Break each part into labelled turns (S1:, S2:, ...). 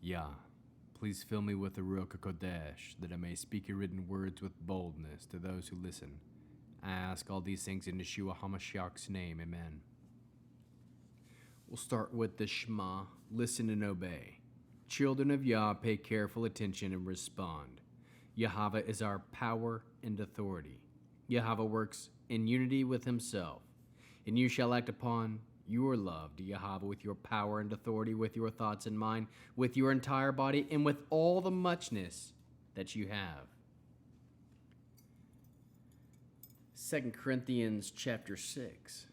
S1: Yah, please fill me with the Ruach HaKodesh, that I may speak your written words with boldness to those who listen. I ask all these things in Yeshua HaMashiach's name, amen. We'll start with the Shema, listen and obey. Children of Yah, pay careful attention and respond. Yahweh is our power and authority. Yahweh works in unity with himself. And you shall act upon your love to Yahweh with your power and authority, with your thoughts in mind, with your entire body, and with all the muchness that you have. 2 Corinthians chapter 6.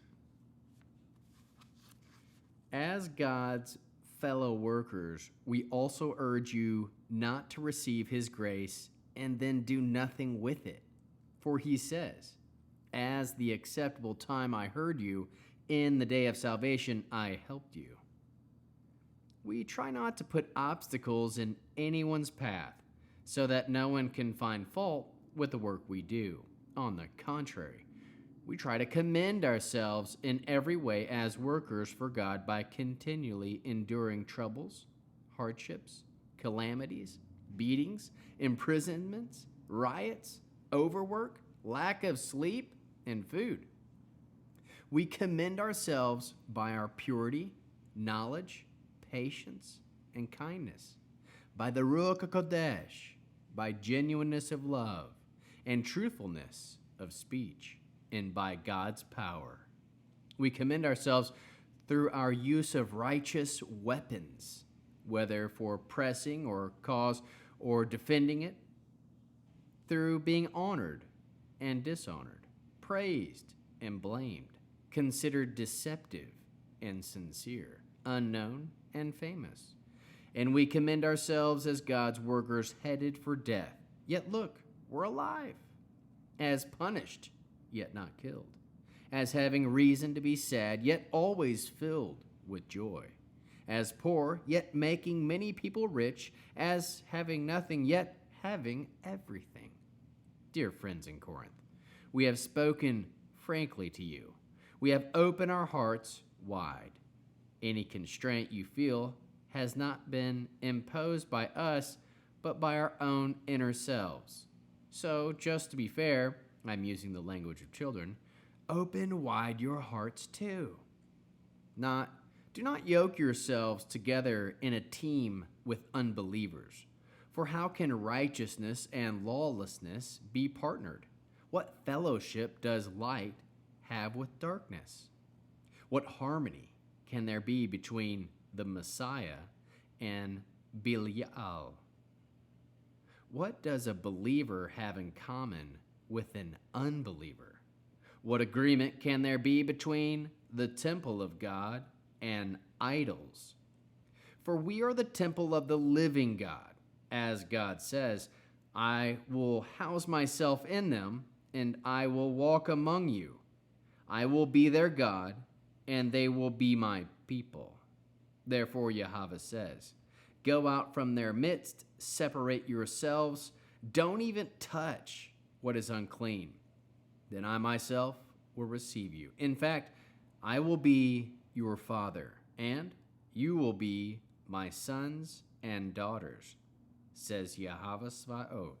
S1: As God's fellow workers, we also urge you not to receive his grace and then do nothing with it. For he says, as the acceptable time I heard you, in the day of salvation I helped you. We try not to put obstacles in anyone's path so that no one can find fault with the work we do. On the contrary, we try to commend ourselves in every way as workers for God by continually enduring troubles, hardships, calamities, beatings, imprisonments, riots, overwork, lack of sleep, and food. We commend ourselves by our purity, knowledge, patience, and kindness, by the Ruach HaKodesh, by genuineness of love, and truthfulness of speech, and by God's power. We commend ourselves through our use of righteous weapons, whether for pressing or cause or defending it, through being honored and dishonored, praised and blamed, considered deceptive and sincere, unknown and famous. And we commend ourselves as God's workers headed for death. Yet look, we're alive, as punished, yet not killed, as having reason to be sad, yet always filled with joy, as poor, yet making many people rich, as having nothing, yet having everything. Dear friends in Corinth, we have spoken frankly to you. We have opened our hearts wide. Any constraint you feel has not been imposed by us, but by our own inner selves. So, just to be fair, I'm using the language of children, open wide your hearts too. Do not yoke yourselves together in a team with unbelievers. For how can righteousness and lawlessness be partnered? What fellowship does light have with darkness? What harmony can there be between the Messiah and Belial? What does a believer have in common with an unbeliever? What agreement can there be between the temple of God and idols? For we are the temple of the living God. As God says, I will house myself in them, and I will walk among you. I will be their God, and they will be my people. Therefore Yahweh says, go out from their midst, separate yourselves, don't even touch what is unclean. Then I myself will receive you. In fact, I will be your father, and you will be my sons and daughters, says Yahweh Svaot.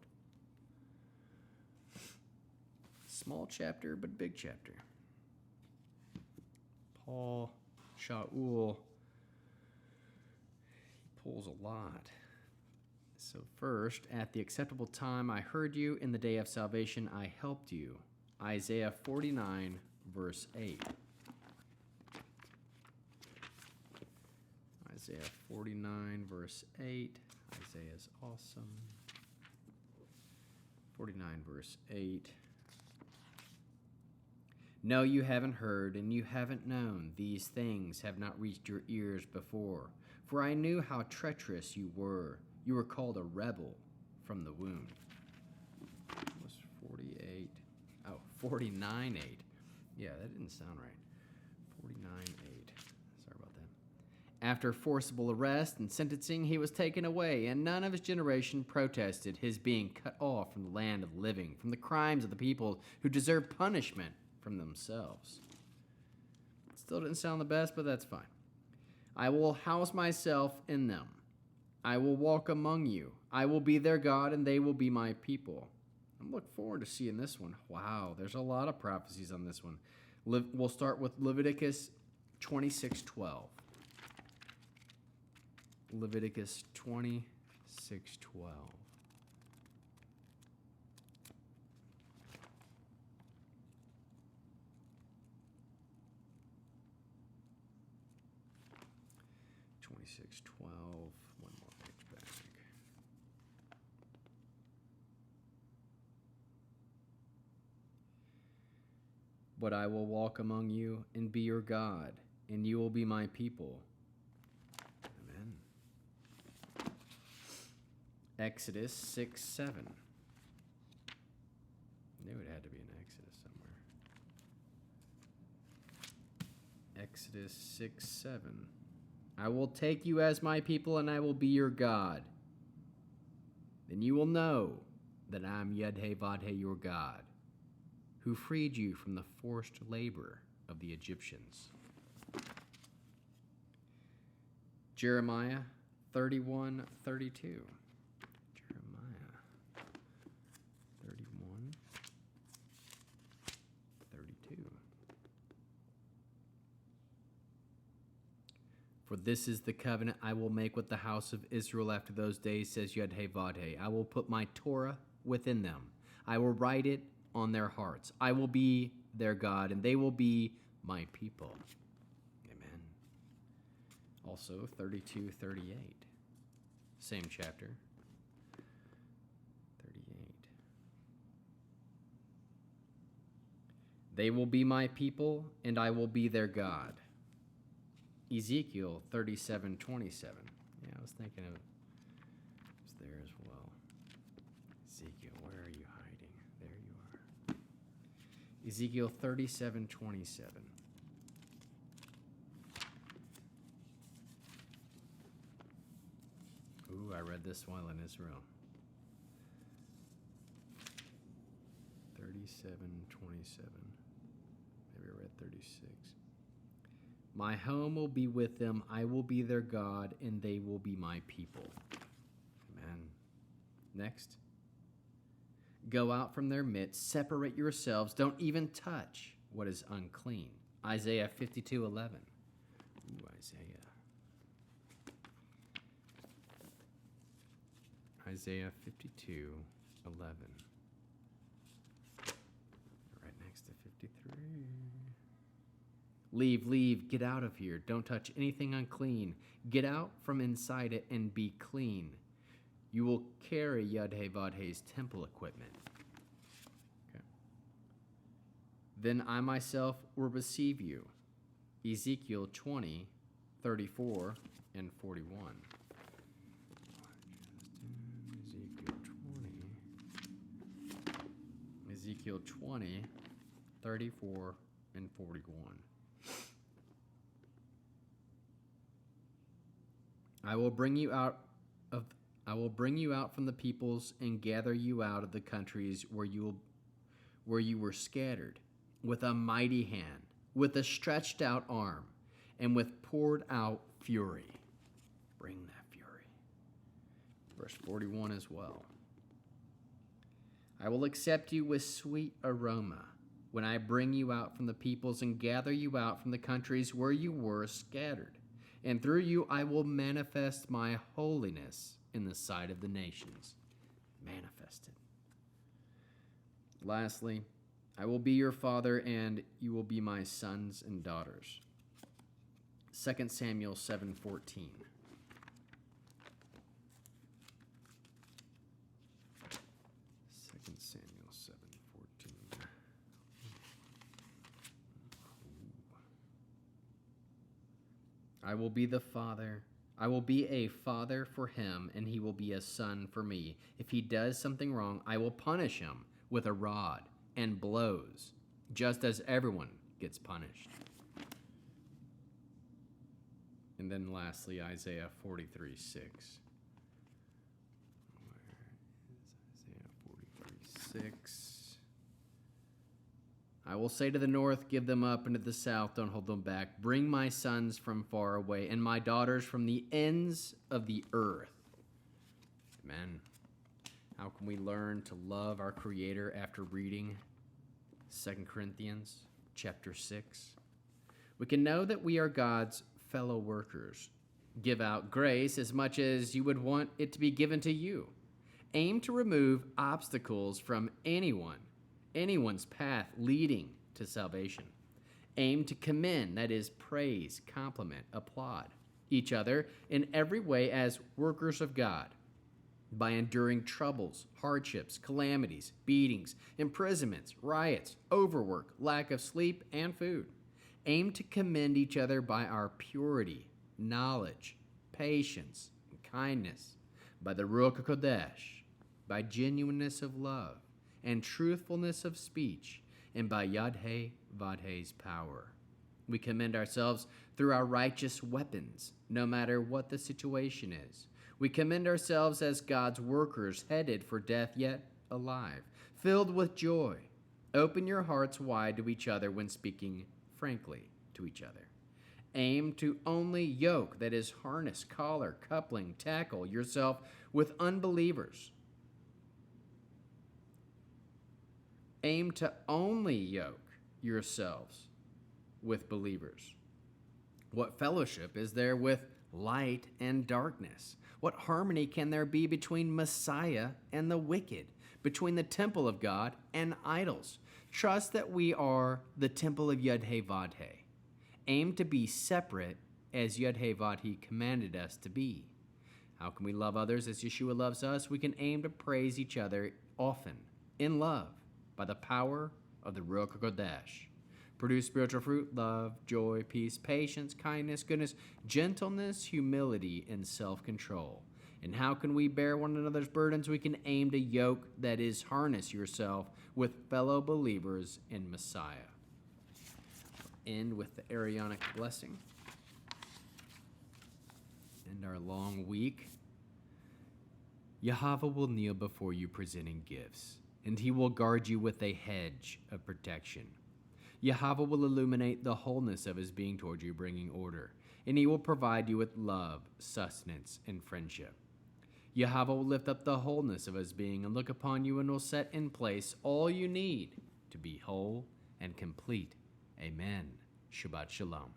S1: Small chapter, but big chapter. Paul, Shaul, he pulls a lot. So first, at the acceptable time I heard you, in the day of salvation I helped you. Isaiah 49, verse 8. Isaiah 49, verse 8. Isaiah is awesome. 49, verse 8. No, you haven't heard, and you haven't known. These things have not reached your ears before. For I knew how treacherous you were. You were called a rebel from the womb. It was 48. Oh, 49, 8. Yeah, that didn't sound right. 49, 8. Sorry about that. After forcible arrest and sentencing, he was taken away, and none of his generation protested his being cut off from the land of the living, from the crimes of the people who deserve punishment from themselves. Still didn't sound the best, but that's fine. I will house myself in them. I will walk among you. I will be their God, and they will be my people. I'm looking forward to seeing this one. Wow, there's a lot of prophecies on this one. We'll start with Leviticus 26:12. Leviticus 26:12. One more page back. But I will walk among you and be your God, and you will be my people. Amen. Exodus 6:7. Knew it had to be in Exodus somewhere. Exodus 6:7. I will take you as my people, and I will be your God. Then you will know that I am Yod-Heh-Vav-Heh, your God, who freed you from the forced labor of the Egyptians. Jeremiah 31:32. Jeremiah 31:32. For this is the covenant I will make with the house of Israel after those days, says Yod-Heh-Vav-Heh. I will put my Torah within them. I will write it on their hearts. I will be their God, and they will be my people. Amen. Also, 32:38. Same chapter. 38. They will be my people, and I will be their God. Ezekiel 37:27. Yeah, I was thinking of it was there as well. Ezekiel, where are you hiding? There you are. Ezekiel 37:27. Ooh, I read this while in Israel. 37:27. Maybe I read 36. My home will be with them. I will be their God, and they will be my people. Amen. Next. Go out from their midst. Separate yourselves. Don't even touch what is unclean. Isaiah 52:11. Ooh, Isaiah 52:11. Right next to 53. Leave, get out of here. Don't touch anything unclean. Get out from inside it and be clean. You will carry Yod-Heh-Vav-Heh's temple equipment. Okay. Then I myself will receive you. Ezekiel 20:34 and 41. Ezekiel 20:34 and 41. I will bring you out from the peoples and gather you out of the countries where you were scattered, with a mighty hand, with a stretched out arm, and with poured out fury. Bring that fury. Verse 41 as well. I will accept you with sweet aroma when I bring you out from the peoples and gather you out from the countries where you were scattered. And through you I will manifest my holiness in the sight of the nations. Manifested. Lastly, I will be your father, and you will be my sons and daughters. 2 Samuel 7:14. 2 Samuel 7:14. I will be the father. I will be a father for him, and he will be a son for me. If he does something wrong, I will punish him with a rod and blows, just as everyone gets punished. And then lastly, Isaiah 43:6. Where is Isaiah 43:6? I will say to the north, give them up, and to the south, don't hold them back. Bring my sons from far away, and my daughters from the ends of the earth. Amen. How can we learn to love our Creator after reading 2 Corinthians chapter 6? We can know that we are God's fellow workers. Give out grace as much as you would want it to be given to you. Aim to remove obstacles from anyone's path leading to salvation. Aim to commend, that is, praise, compliment, applaud each other in every way as workers of God, by enduring troubles, hardships, calamities, beatings, imprisonments, riots, overwork, lack of sleep, and food. Aim to commend each other by our purity, knowledge, patience, and kindness, by the Ruach HaKodesh, by genuineness of love, and truthfulness of speech, and by Yad-Heh Vad-Heh's power. We commend ourselves through our righteous weapons, no matter what the situation is. We commend ourselves as God's workers, headed for death yet alive, filled with joy. Open your hearts wide to each other when speaking frankly to each other. Aim to only yoke, that is, harness, collar, coupling, tackle yourself with unbelievers. Aim to only yoke yourselves with believers. What fellowship is there with light and darkness? What harmony can there be between Messiah and the wicked, between the temple of God and idols? Trust that we are the temple of Yod-Heh Vad-Heh. Aim to be separate as Yod-Heh Vad-Heh commanded us to be. How can we love others as Yeshua loves us? We can aim to praise each other often in love by the power of the Ruach HaKodesh. Produce spiritual fruit, love, joy, peace, patience, kindness, goodness, gentleness, humility, and self-control. And how can we bear one another's burdens? We can aim to yoke, that is, harness yourself with fellow believers in Messiah. We'll end with the Arianic blessing. And our long week. Yahweh will kneel before you presenting gifts, and he will guard you with a hedge of protection. Yahweh will illuminate the wholeness of his being toward you, bringing order, and he will provide you with love, sustenance, and friendship. Yahweh will lift up the wholeness of his being and look upon you and will set in place all you need to be whole and complete. Amen. Shabbat Shalom.